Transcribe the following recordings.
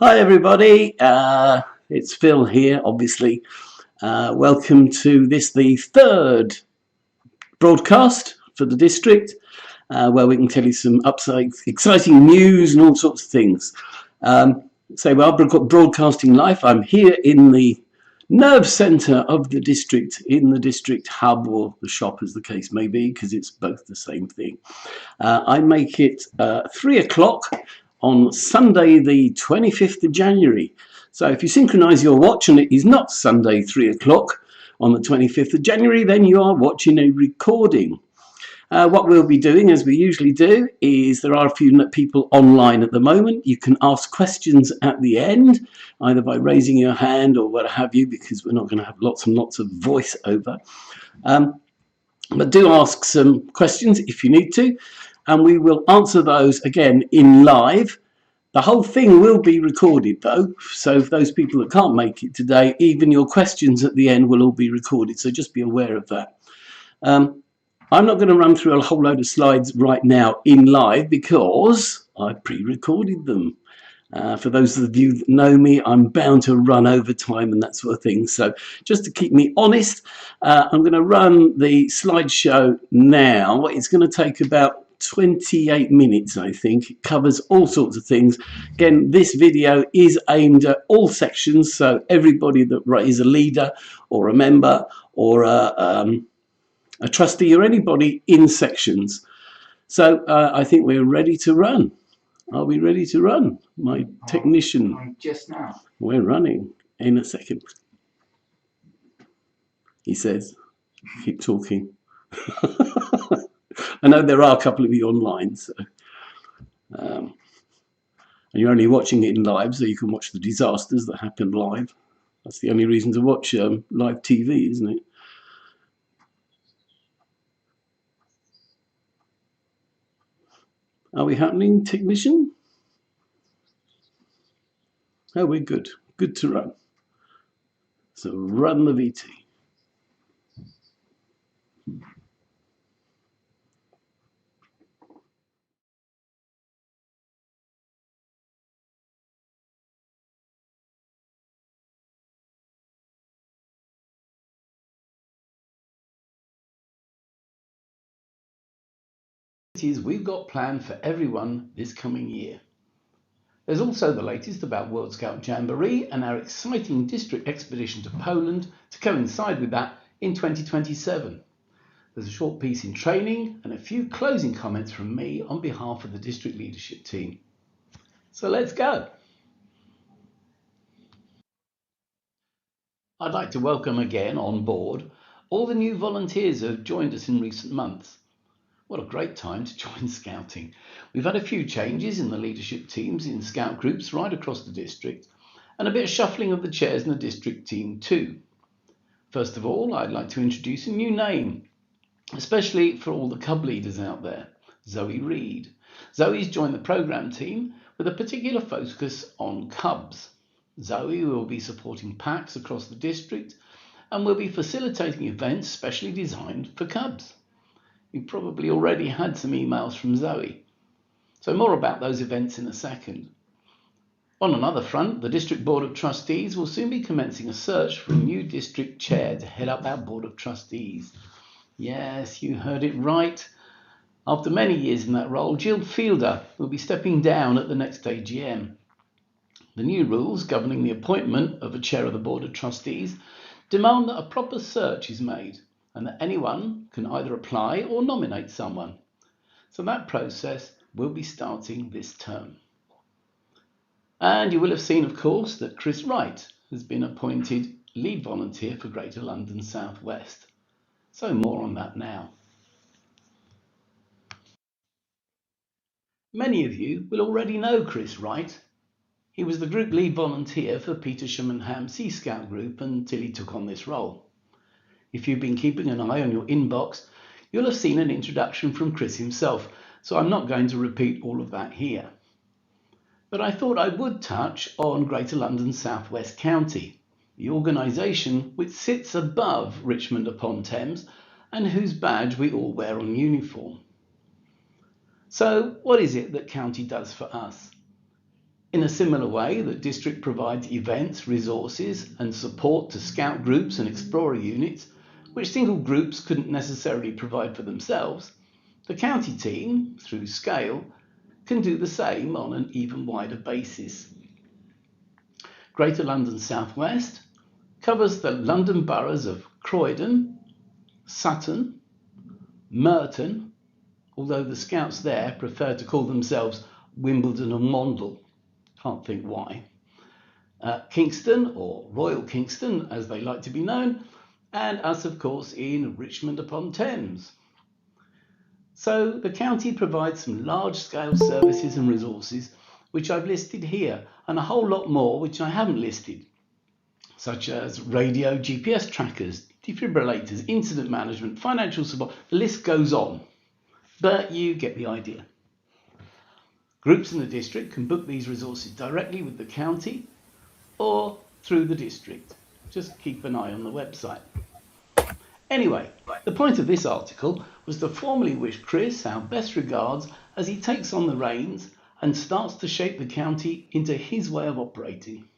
Hi everybody, it's Phil here, obviously. Welcome to the third broadcast for the district, where we can tell you some exciting news and all sorts of things. So we are broadcasting live. I'm here in the nerve centre of the district, in the district hub, or the shop as the case may be, because it's both the same thing. I make it 3 o'clock on Sunday the 25th of January. So if you synchronise your watch and it is not Sunday 3 o'clock on the 25th of January, then you are watching a recording. What we'll be doing, as we usually do, is there are a few people online at the moment. You can ask questions at the end, either by raising your hand or what have you, because we're not going to have lots and lots of voiceover. But do ask some questions if you need to, and we will answer those again in live. The whole thing will be recorded though, so for those people that can't make it today, even your questions at the end will all be recorded, so just be aware of that. I'm not going to run through a whole load of slides right now in live because I pre-recorded them. For those of you that know me, I'm bound to run over time and that sort of thing. So just to keep me honest, I'm going to run the slideshow now. It's going to take about 28 minutes, I think. It covers all sorts of things. Again, this video is aimed at all sections, so everybody that is a leader or a member or a trustee or anybody in sections. So I think we're ready to run. Are we ready to run? My technician. Just now. We're running in a second. He says, keep talking. I know there are a couple of you online, so and you're only watching it in live, so you can watch the disasters that happen live. That's the only reason to watch live TV, isn't it? Are we happening, technician? Oh, we're good. Good to run. So run the VT. We've got planned for everyone this coming year. There's also the latest about World Scout Jamboree and our exciting district expedition to Poland to coincide with that in 2027. There's a short piece in training and a few closing comments from me on behalf of the district leadership team. So let's go. I'd like to welcome again on board all the new volunteers who have joined us in recent months. What a great time to join Scouting. We've had a few changes in the leadership teams in Scout groups right across the district, and a bit of shuffling of the chairs in the district team too. First of all, I'd like to introduce a new name, especially for all the cub leaders out there, Zoe Reed. Zoe's joined the programme team with a particular focus on cubs. Zoe will be supporting packs across the district and will be facilitating events specially designed for cubs. You've probably already had some emails from Zoe. So more about those events in a second. On another front, the District Board of Trustees will soon be commencing a search for a new district chair to head up our Board of Trustees. Yes, you heard it right. After many years in that role, Jill Fielder will be stepping down at the next AGM. The new rules governing the appointment of a chair of the Board of Trustees demand that a proper search is made and that anyone can either apply or nominate someone. So that process will be starting this term. And you will have seen, of course, that Chris Wright has been appointed lead volunteer for Greater London South West. So more on that now. Many of you will already know Chris Wright. He was the group lead volunteer for Petersham and Ham Sea Scout group until he took on this role. If you've been keeping an eye on your inbox, you'll have seen an introduction from Chris himself, so I'm not going to repeat all of that here. But I thought I would touch on Greater London South West County, the organisation which sits above Richmond upon Thames and whose badge we all wear on uniform. So what is it that County does for us? In a similar way, the district provides events, resources and support to scout groups and explorer units, which single groups couldn't necessarily provide for themselves. The county team, through scale, can do the same on an even wider basis. Greater London South West covers the London boroughs of Croydon, Sutton, Merton, although the Scouts there prefer to call themselves Wimbledon and Wandle. Can't think why. Kingston, or Royal Kingston as they like to be known, and us of course in Richmond upon Thames. So the county provides some large-scale services and resources which I've listed here, and a whole lot more which I haven't listed, such as radio, GPS trackers, defibrillators, incident management, financial support. The list goes on, but you get the idea. Groups in the district can book these resources directly with the county or through the district. Just keep an eye on the website. Anyway, the point of this article was to formally wish Chris our best regards as he takes on the reins and starts to shape the county into his way of operating.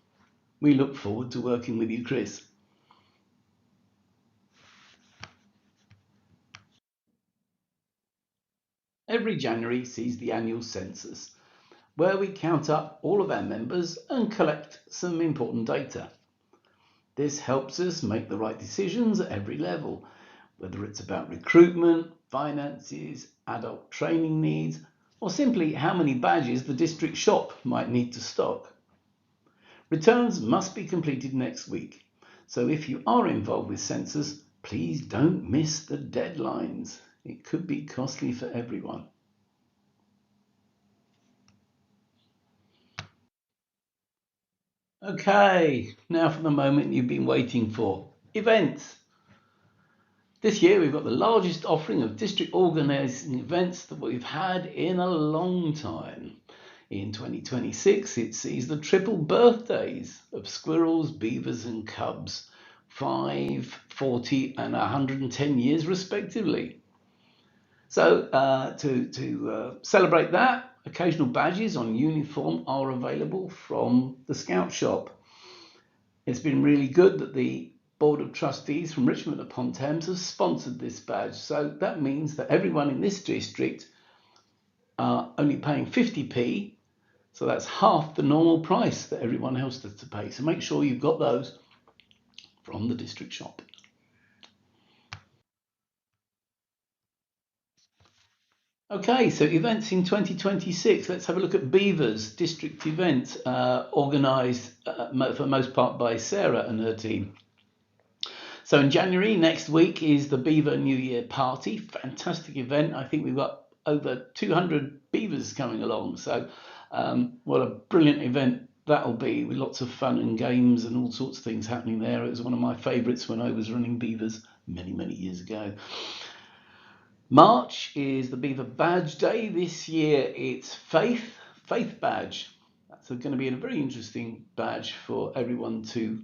We look forward to working with you, Chris. Every January sees the annual census, where we count up all of our members and collect some important data. This helps us make the right decisions at every level, whether it's about recruitment, finances, adult training needs, or simply how many badges the district shop might need to stock. Returns must be completed next week, so if you are involved with census, please don't miss the deadlines. It could be costly for everyone. Okay, now for the moment you've been waiting for. Events. This year we've got the largest offering of district organising events that we've had in a long time. In 2026 it sees the triple birthdays of squirrels, beavers and cubs, 5, 40 and 110 years respectively. So to celebrate that, occasional badges on uniform are available from the Scout shop. It's been really good that the Board of Trustees from Richmond upon Thames has sponsored this badge. So that means that everyone in this district are only paying 50p. So that's half the normal price that everyone else has to pay. So make sure you've got those from the district shop. Okay, so events in 2026. Let's have a look at Beavers district event, organised for most part by Sarah and her team. So in January, next week, is the Beaver New Year Party. Fantastic event. I think we've got over 200 beavers coming along. So what a brilliant event that'll be, with lots of fun and games and all sorts of things happening there. It was one of my favourites when I was running Beavers many, many years ago. March is the Beaver Badge Day. This year it's Faith Badge. That's going to be a very interesting badge for everyone to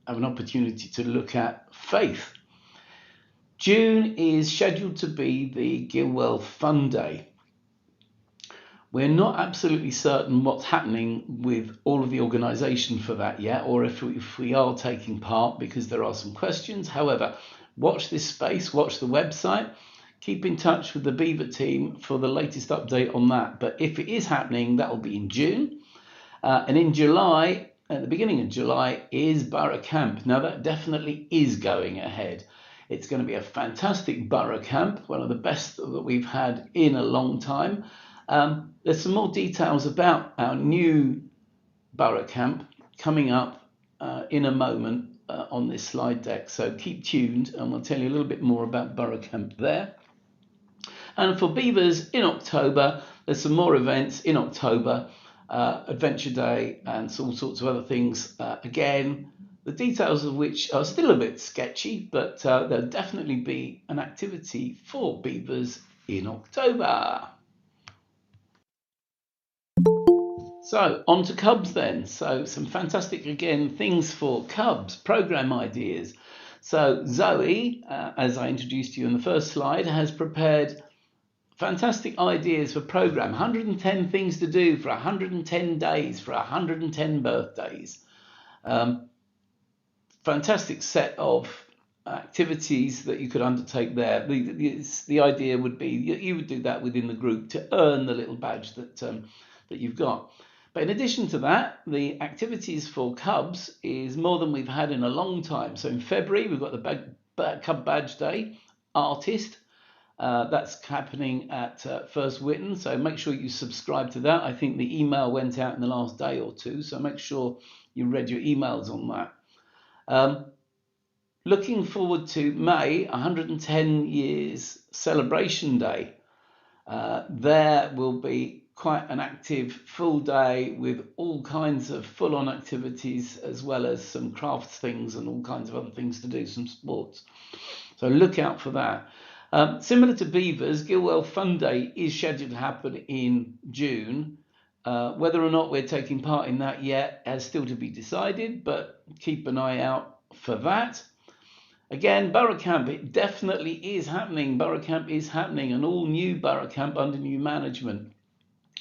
have an opportunity to look at faith. June is scheduled to be the Gilwell Fun Day. We're not absolutely certain what's happening with all of the organisation for that yet, or if we are taking part, because there are some questions. However, watch this space, watch the website. Keep in touch with the Beaver team for the latest update on that. But if it is happening, that will be in June. And in July, at the beginning of July, is Borough Camp. Now that definitely is going ahead. It's going to be a fantastic Borough Camp, one of the best that we've had in a long time. There's some more details about our new Borough Camp coming up in a moment on this slide deck. So keep tuned and we'll tell you a little bit more about Borough Camp there. And for Beavers in October, there's some more events in October, Adventure Day and all sorts of other things. Again, the details of which are still a bit sketchy, but there'll definitely be an activity for Beavers in October. So on to Cubs then. So some fantastic, again, things for Cubs, program ideas. So Zoe, as I introduced you in the first slide, has prepared fantastic ideas for program. 110 things to do for 110 days for 110 birthdays. Fantastic set of activities that you could undertake there. The idea would be you would do that within the group to earn the little badge that you've got. But in addition to that, the activities for Cubs is more than we've had in a long time. So in February, we've got the Cub Badge Day Artist. That's happening at First Whitton, so make sure you subscribe to that. I think the email went out in the last day or two, so make sure you read your emails on that. Looking forward to May, 110 years celebration day. There will be quite an active full day with all kinds of full-on activities, as well as some crafts things and all kinds of other things to do, some sports. So look out for that. Similar to Beavers, Gilwell Fun Day is scheduled to happen in June. Whether or not we're taking part in that yet has still to be decided, but keep an eye out for that. Again, Borough Camp, it definitely is happening. Borough Camp is happening, an all new Borough Camp under new management.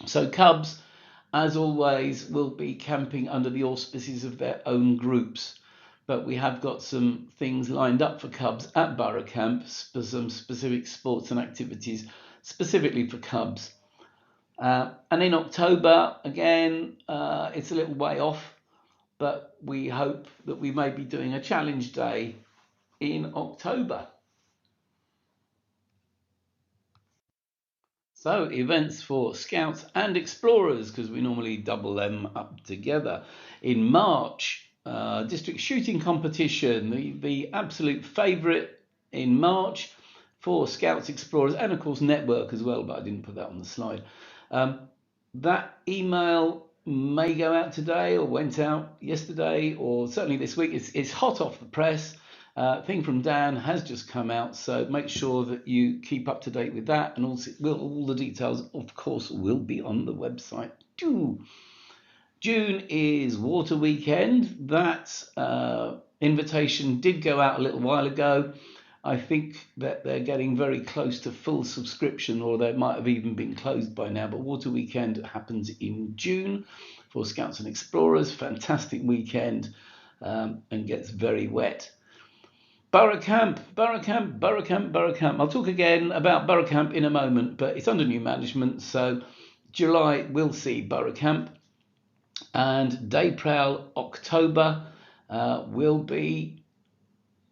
So Cubs, as always, will be camping under the auspices of their own groups. But we have got some things lined up for Cubs at Borough Camp, for some specific sports and activities, specifically for Cubs. And in October, again, it's a little way off, but we hope that we may be doing a challenge day in October. So events for Scouts and Explorers, because we normally double them up together. In March, district shooting competition, the absolute favourite in March for Scouts, Explorers, and of course Network as well, but I didn't put that on the slide. That email may go out today or went out yesterday or certainly this week. It's hot off the press. Thing from Dan has just come out, so make sure that you keep up to date with that, and also all the details, of course, will be on the website too. June is Water Weekend. That invitation did go out a little while ago. I think that they're getting very close to full subscription, or they might have even been closed by now. But Water Weekend happens in June for Scouts and Explorers. Fantastic weekend, and gets very wet. Borough Camp. I'll talk again about Borough Camp in a moment, but it's under new management, so July will see Borough Camp. And Day Prowl October will be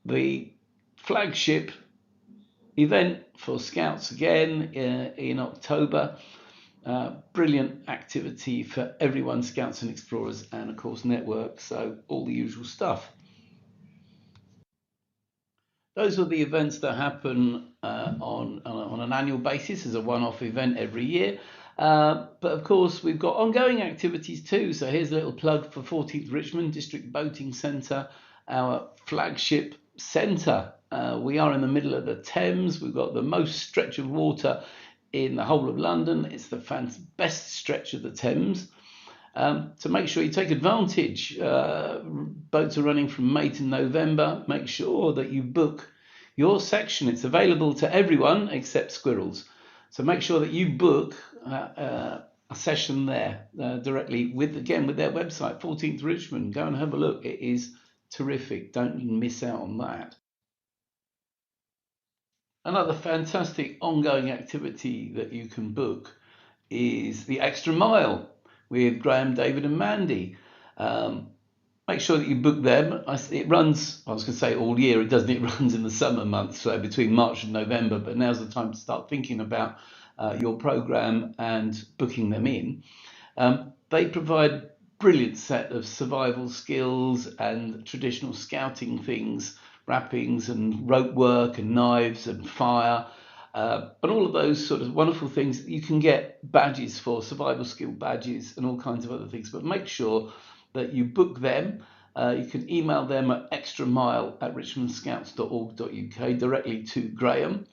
the flagship event for Scouts again in October. Brilliant activity for everyone, Scouts and Explorers, and of course Network, so all the usual stuff. Those are the events that happen on an annual basis as a one-off event every year. But of course, we've got ongoing activities too. So here's a little plug for 14th Richmond District Boating Centre, our flagship centre. We are in the middle of the Thames. We've got the most stretch of water in the whole of London. It's the best stretch of the Thames. So make sure you take advantage. Boats are running from May to November. Make sure that you book your section. It's available to everyone except squirrels. So make sure that you book a session there directly with their website, 14th Richmond. Go and have a look. It is terrific. Don't miss out on that. Another fantastic ongoing activity that you can book is the Extra Mile with Graham, David and Mandy. Make sure that you book them. It runs, I was going to say all year, it doesn't. It runs in the summer months, so between March and November, but now's the time to start thinking about your programme and booking them in. They provide brilliant set of survival skills and traditional scouting things, wrappings and rope work and knives and fire, and all of those sort of wonderful things. You can get badges for, survival skill badges and all kinds of other things, but make sure that you book them. You can email them at extramile@richmondscouts.org.uk directly to Graham.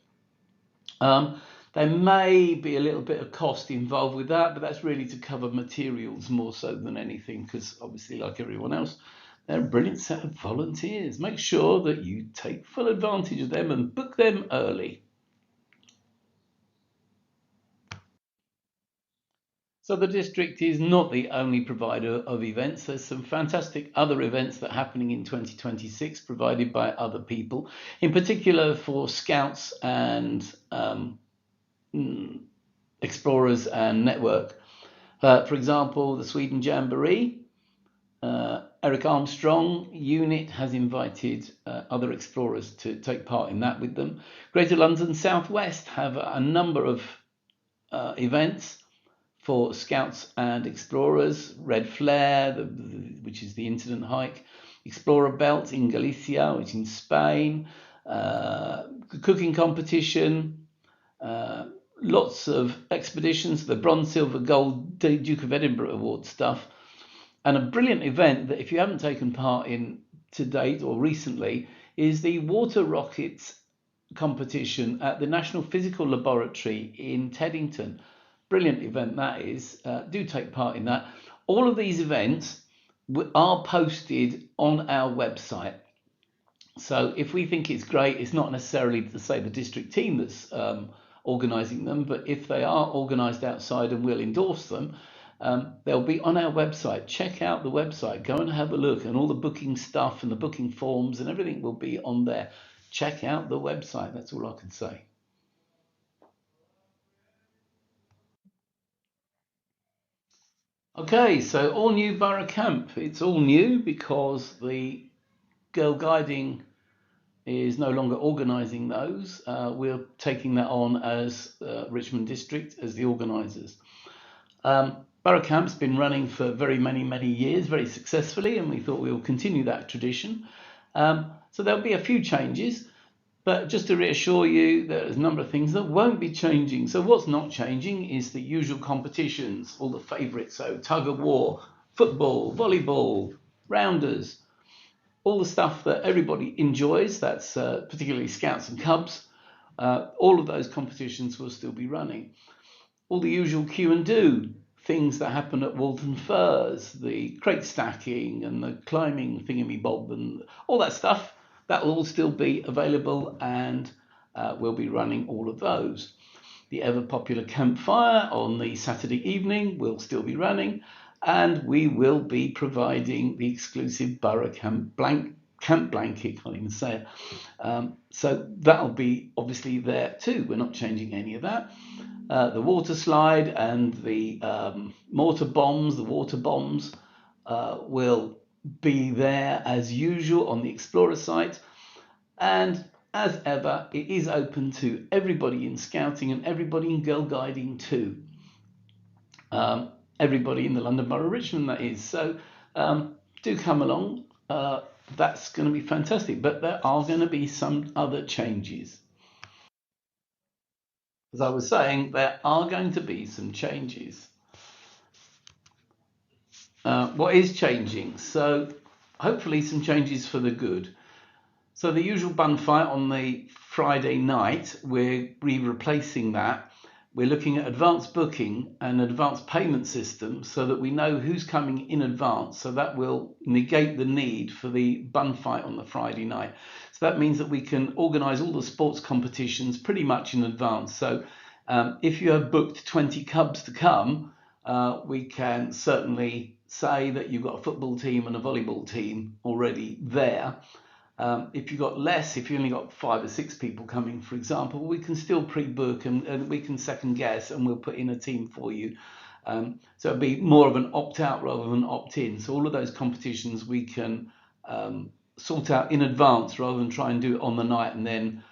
There may be a little bit of cost involved with that, but that's really to cover materials more so than anything, because obviously, like everyone else, they're a brilliant set of volunteers. Make sure that you take full advantage of them and book them early. So the district is not the only provider of events. There's some fantastic other events that are happening in 2026 provided by other people, in particular for scouts and explorers and network. For example, the Sweden Jamboree. Eric Armstrong unit has invited other explorers to take part in that with them. Greater London South West have a number of events for scouts and explorers. Red Flare, which is the incident hike. Explorer Belt in Galicia, which is in Spain. Cooking competition. Lots of expeditions, the Bronze, Silver, Gold Duke of Edinburgh Award stuff. And a brilliant event that if you haven't taken part in to date or recently is the water rockets competition at the National Physical Laboratory in Teddington. Brilliant event that is. Do take part in that. All of these events are posted on our website. So if we think it's great, it's not necessarily to say the district team that's organising them, but if they are organised outside and we'll endorse them, they'll be on our website. Check out the website, go and have a look, and all the booking stuff and the booking forms and everything will be on there. Check out the website, that's all I can say. Okay, so all new Borough Camp. It's all new because the Girl Guiding is no longer organising those. We're taking that on as Richmond District as the organisers. Borough Camp's been running for very many years, very successfully, and we thought we will continue that tradition. So there'll be a few changes, but just to reassure you, there's a number of things that won't be changing. So what's not changing is the usual competitions, all the favourites, so tug of war, football, volleyball, rounders, all the stuff that everybody enjoys, that's particularly Scouts and Cubs. All of those competitions will still be running. All the usual Q and do, things that happen at Walton Firs, the crate stacking and the climbing thingamy-bob and all that stuff, that will all still be available, and we'll be running all of those. The ever popular campfire on the Saturday evening will still be running, and we will be providing the exclusive Borough Camp blanket, can't even say it. So that'll be obviously there too. We're not changing any of that. The water slide and the mortar bombs, the water bombs, will be there as usual on the Explorer site. And as ever, it is open to everybody in Scouting and everybody in Girl Guiding too. Everybody in the London Borough of Richmond, that is. So do come along. That's going to be fantastic. But there are going to be some other changes. As I was saying, there are going to be some changes. What is changing? So hopefully some changes for the good. So the usual bun fight on the Friday night, we're replacing that. We're looking at advanced booking and advanced payment system so that we know who's coming in advance. So that will negate the need for the bun fight on the Friday night. So that means that we can organise all the sports competitions pretty much in advance. So if you have booked 20 Cubs to come, we can certainly say that you've got a football team and a volleyball team already there. If you've got less, if you only got 5 or 6 people coming, for example, we can still pre-book and we can second guess and we'll put in a team for you. So it'll be more of an opt-out rather than opt-in. So all of those competitions we can sort out in advance rather than try and do it on the night and then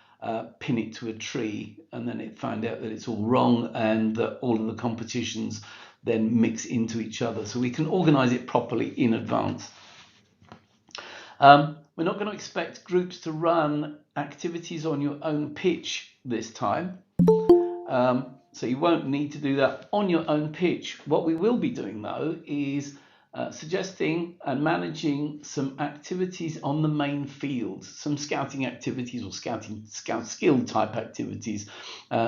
pin it to a tree and then find out that it's all wrong and that all of the competitions then mix into each other. So we can organise it properly in advance. We're not going to expect groups to run activities on your own pitch this time. So you won't need to do that on your own pitch. What we will be doing though is suggesting and managing some activities on the main field, some scouting activities or scout skill type activities,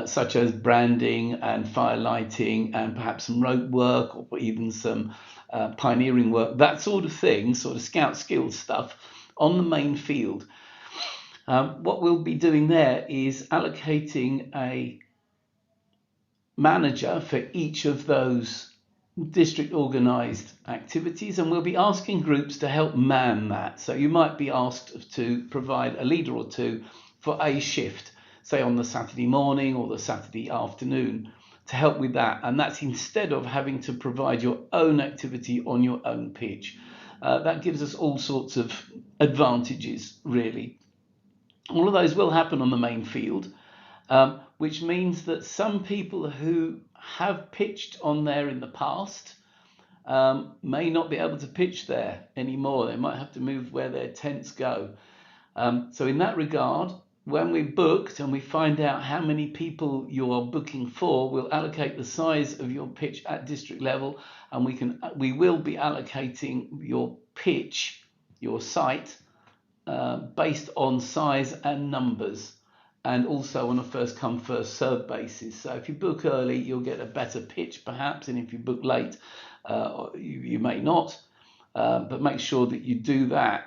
such as branding and fire lighting and perhaps some rope work or even some pioneering work, that sort of thing, sort of scout skill stuff on the main field. What we'll be doing there is allocating a manager for each of those district organised activities, and we'll be asking groups to help man that. So you might be asked to provide a leader or two for a shift, say on the Saturday morning or the Saturday afternoon, to help with that. And that's instead of having to provide your own activity on your own pitch. That gives us all sorts of advantages, really. All of those will happen on the main field, which means that some people who have pitched on there in the past may not be able to pitch there anymore. They might have to move where their tents go. So in that regard, when we've booked and we find out how many people you are booking for, we'll allocate the size of your pitch at district level, and we will be allocating your pitch, your site, based on size and numbers, and also on a first come first served basis. So if you book early, you'll get a better pitch perhaps, and if you book late, you may not, but make sure that you do that.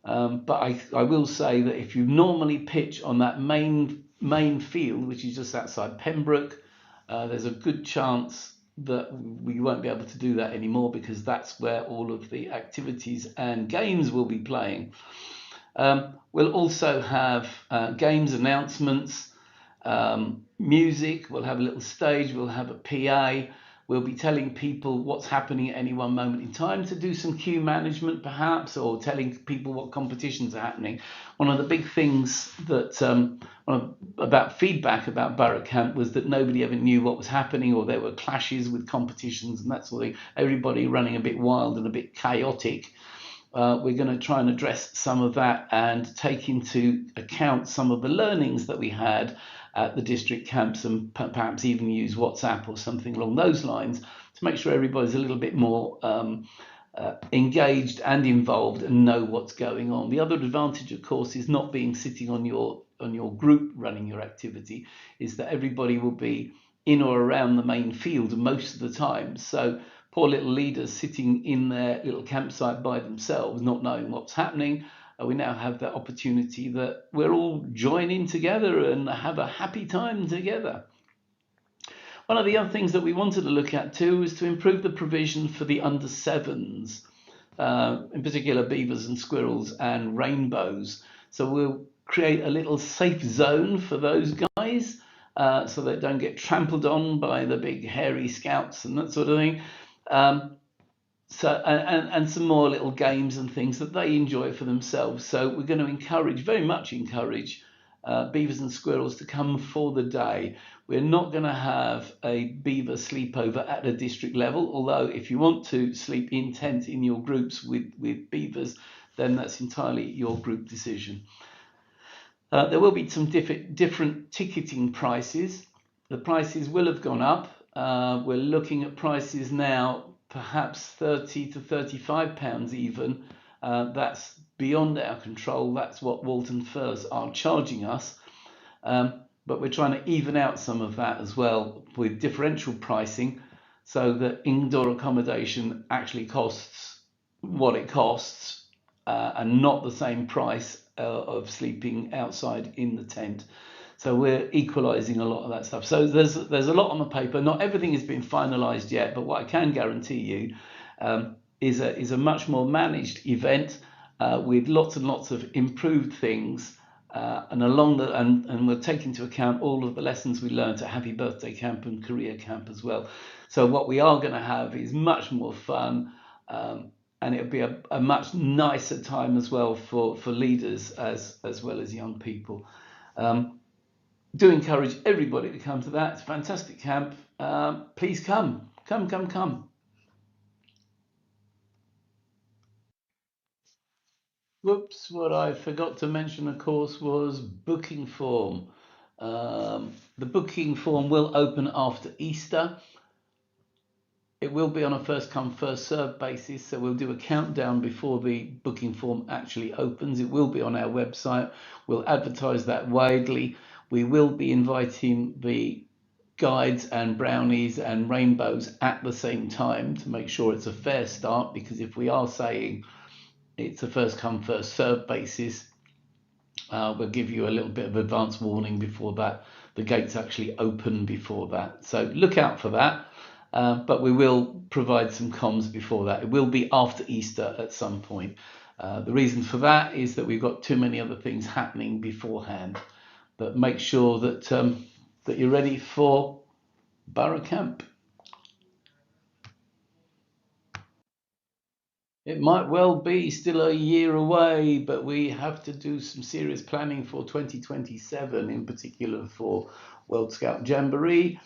But I will say that if you normally pitch on that main field, which is just outside Pembroke, there's a good chance that we won't be able to do that anymore, because that's where all of the activities and games will be playing. We'll also have games announcements, music, we'll have a little stage, we'll have a PA, we'll be telling people what's happening at any one moment in time to do some queue management perhaps, or telling people what competitions are happening. One of the big things that about feedback about Borough Camp was that nobody ever knew what was happening, or there were clashes with competitions and that sort of thing, everybody running a bit wild and a bit chaotic. We're going to try and address some of that and take into account some of the learnings that we had at the district camps, and perhaps even use WhatsApp or something along those lines to make sure everybody's a little bit more engaged and involved and know what's going on. The other advantage, of course, is not being sitting on your group running your activity, is that everybody will be in or around the main field most of the time. So poor little leaders sitting in their little campsite by themselves, not knowing what's happening. We now have that opportunity that we're all joining together and have a happy time together. One of the other things that we wanted to look at too is to improve the provision for the under sevens, in particular beavers and squirrels and rainbows. So we'll create a little safe zone for those guys, so they don't get trampled on by the big hairy scouts and that sort of thing. And some more little games and things that they enjoy for themselves. So we're going to very much encourage beavers and squirrels to come for the day. We're not going to have a beaver sleepover at a district level, although if you want to sleep in tent in your groups with beavers, then that's entirely your group decision. There will be some different ticketing prices. The prices will have gone up. We're looking at prices now, perhaps £30 to £35 even. That's beyond our control. That's what Walton Firs are charging us. But we're trying to even out some of that as well with differential pricing, so that indoor accommodation actually costs what it costs, and not the same price of sleeping outside in the tent. So we're equalising a lot of that stuff. So there's a lot on the paper. Not everything has been finalised yet, but what I can guarantee you is a much more managed event with lots and lots of improved things, and we'll take into account all of the lessons we learned at Happy Birthday Camp and Career Camp as well. So what we are going to have is much more fun, and it'll be a much nicer time as well for leaders as well as young people. Do encourage everybody to come to that. It's a fantastic camp. Please come. Whoops, what I forgot to mention, of course, was booking form. The booking form will open after Easter. It will be on a first come, first served basis, so we'll do a countdown before the booking form actually opens. It will be on our website. We'll advertise that widely. We will be inviting the guides and brownies and rainbows at the same time to make sure it's a fair start, because if we are saying it's a first come, first served basis, we'll give you a little bit of advance warning before that. The gates actually open before that. So look out for that. but we will provide some comms before that. It will be after Easter at some point. The reason for that is that we've got too many other things happening beforehand. But make sure that that you're ready for Borough Camp. It might well be still a year away, but we have to do some serious planning for 2027, in particular for World Scout Jamboree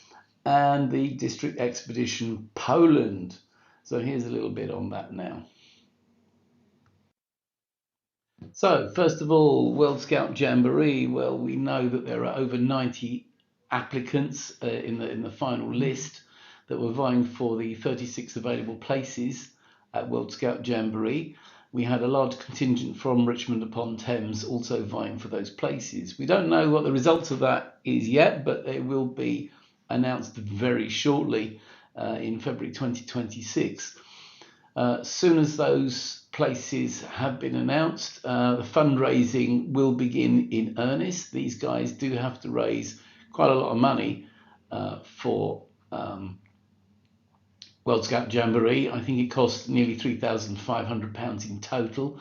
and the District Expedition Poland. So here's a little bit on that now. So first of all, World Scout Jamboree. Well, we know that there are over 90 applicants in the final list that were vying for the 36 available places at World Scout Jamboree. We had a large contingent from Richmond upon Thames also vying for those places. We don't know what the results of that is yet, but they will be announced very shortly in February 2026. As soon as those places have been announced, the fundraising will begin in earnest. These guys do have to raise quite a lot of money for World Scout Jamboree. I think it costs nearly £3,500 in total.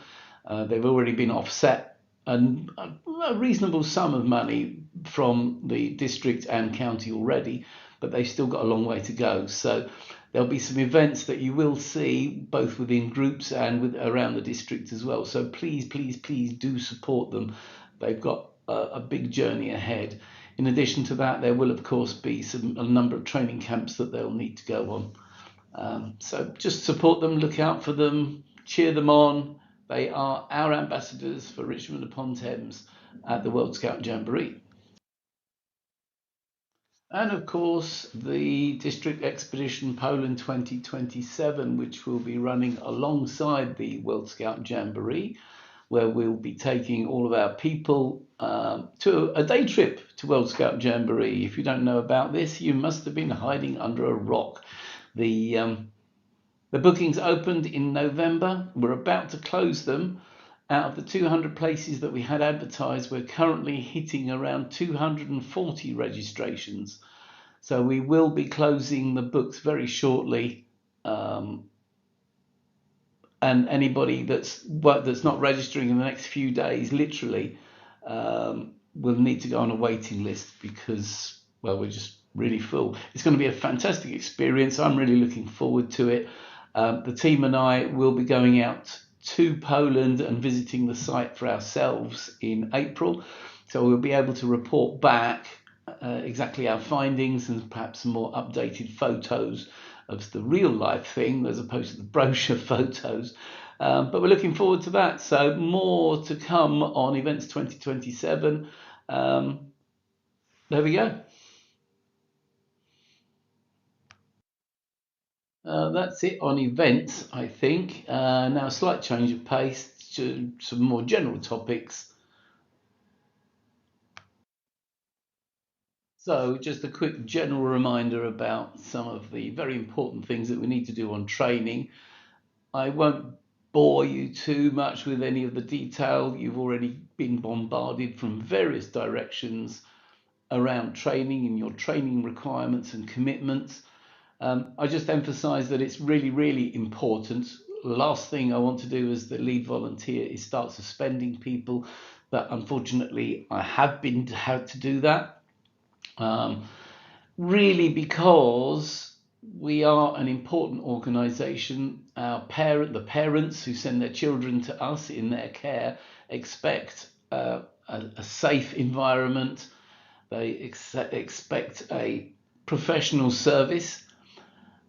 They've already been offset a reasonable sum of money from the district and county already, but they've still got a long way to go. So there'll be some events that you will see both within groups and around the district as well. So please, please, please do support them. They've got a big journey ahead. In addition to that, there will of course be a number of training camps that they'll need to go on. So just support them, look out for them, cheer them on. They are our ambassadors for Richmond upon Thames at the World Scout Jamboree. And of course, the District Expedition Poland 2027, which will be running alongside the World Scout Jamboree, where we'll be taking all of our people to a day trip to World Scout Jamboree. If you don't know about this, you must have been hiding under a rock. The bookings opened in November. We're about to close them. Out of the 200 places that we had advertised, we're currently hitting around 240 registrations. So we will be closing the books very shortly. And anybody that's not registering in the next few days, literally, will need to go on a waiting list because, well, we're just really full. It's going to be a fantastic experience. I'm really looking forward to it. The team and I will be going out to Poland and visiting the site for ourselves in April. So we'll be able to report back exactly our findings and perhaps some more updated photos of the real life thing as opposed to the brochure photos. But we're looking forward to that. So more to come on Events 2027. There we go. That's it on events, I think. Now a slight change of pace to some more general topics. So just a quick general reminder about some of the very important things that we need to do on training. I won't bore you too much with any of the detail. You've already been bombarded from various directions around training and your training requirements and commitments. I just emphasize that it's really, really important. The last thing I want to do as the lead volunteer is start suspending people, but unfortunately I have had to do that. Really because we are an important organisation. The parents who send their children to us in their care expect a safe environment. They expect a professional service,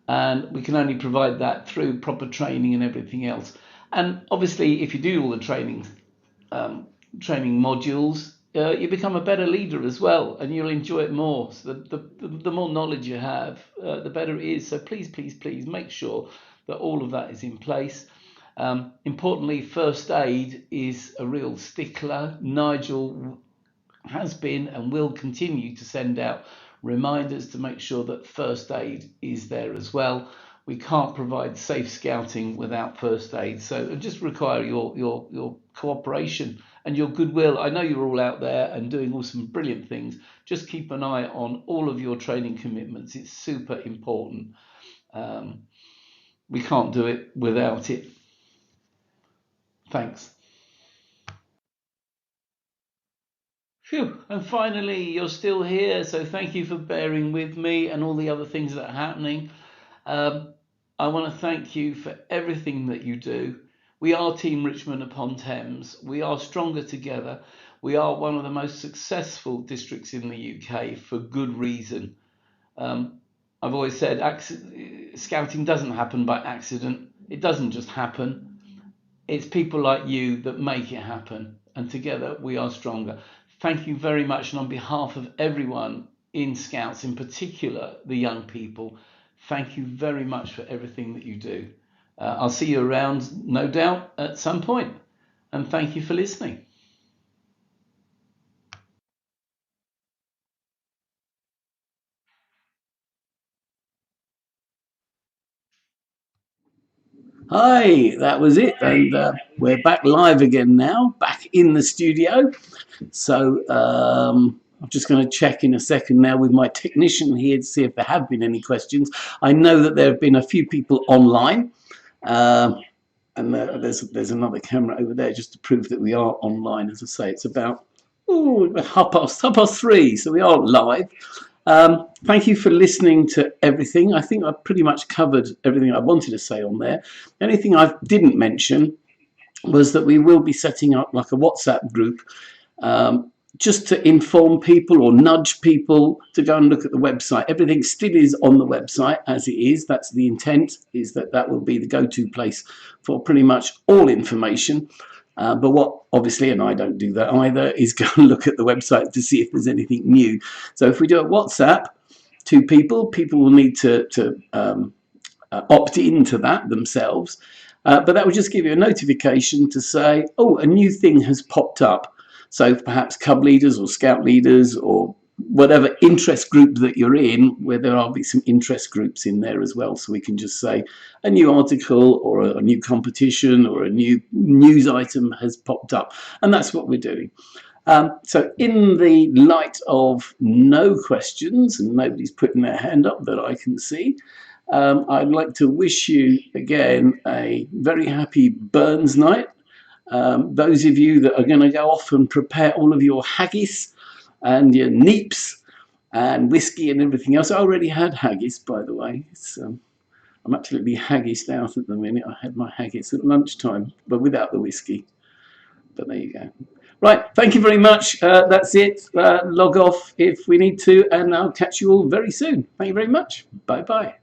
and we can only provide that through proper training and everything else. And obviously, if you do all the training modules, you become a better leader as well, and you'll enjoy it more. So the more knowledge you have, the better it is. So please, please, please make sure that all of that is in place. Importantly, first aid is a real stickler. Nigel has been and will continue to send out reminders to make sure that first aid is there as well. We can't provide safe scouting without first aid, so it just require your cooperation and your goodwill. I know you're all out there and doing all some brilliant things. Just keep an eye on all of your training commitments. It's super important. We can't do it without it. Thanks. Phew. And finally, you're still here, so thank you for bearing with me and all the other things that are happening. I want to thank you for everything that you do. We are Team Richmond upon Thames. We are stronger together. We are one of the most successful districts in the UK for good reason. I've always said scouting doesn't happen by accident. It doesn't just happen. It's people like you that make it happen. And together we are stronger. Thank you very much. And on behalf of everyone in Scouts, in particular the young people, thank you very much for everything that you do. I'll see you around, no doubt, at some point. And thank you for listening. Hi, that was it. And we're back live again now, back in the studio. So I'm just going to check in a second now with my technician here to see if there have been any questions. I know that there have been a few people online. And there's another camera over there just to prove that we are online. As I say, it's about half past 3, so we are live. Thank you for listening to everything. I think I've pretty much covered everything I wanted to say on there. The only thing I didn't mention was that we will be setting up like a WhatsApp group just to inform people or nudge people to go and look at the website. Everything still is on the website as it is. That's the intent, is that that will be the go-to place for pretty much all information. But what obviously, and I don't do that either, is go and look at the website to see if there's anything new. So if we do a WhatsApp to people will need to opt into that themselves. But that will just give you a notification to say, oh, a new thing has popped up. So perhaps cub leaders or scout leaders or whatever interest group that you're in, where there will be some interest groups in there as well. So we can just say a new article or a new competition or a new news item has popped up. And that's what we're doing. So in the light of no questions and nobody's putting their hand up that I can see, I'd like to wish you again a very happy Burns night. Those of you that are going to go off and prepare all of your haggis and your neeps and whiskey and everything else. I already had haggis, by the way. I'm absolutely haggised out at the minute. I had my haggis at lunchtime, but without the whiskey. But there you go. Right, thank you very much. That's it. Log off if we need to, and I'll catch you all very soon. Thank you very much. Bye-bye.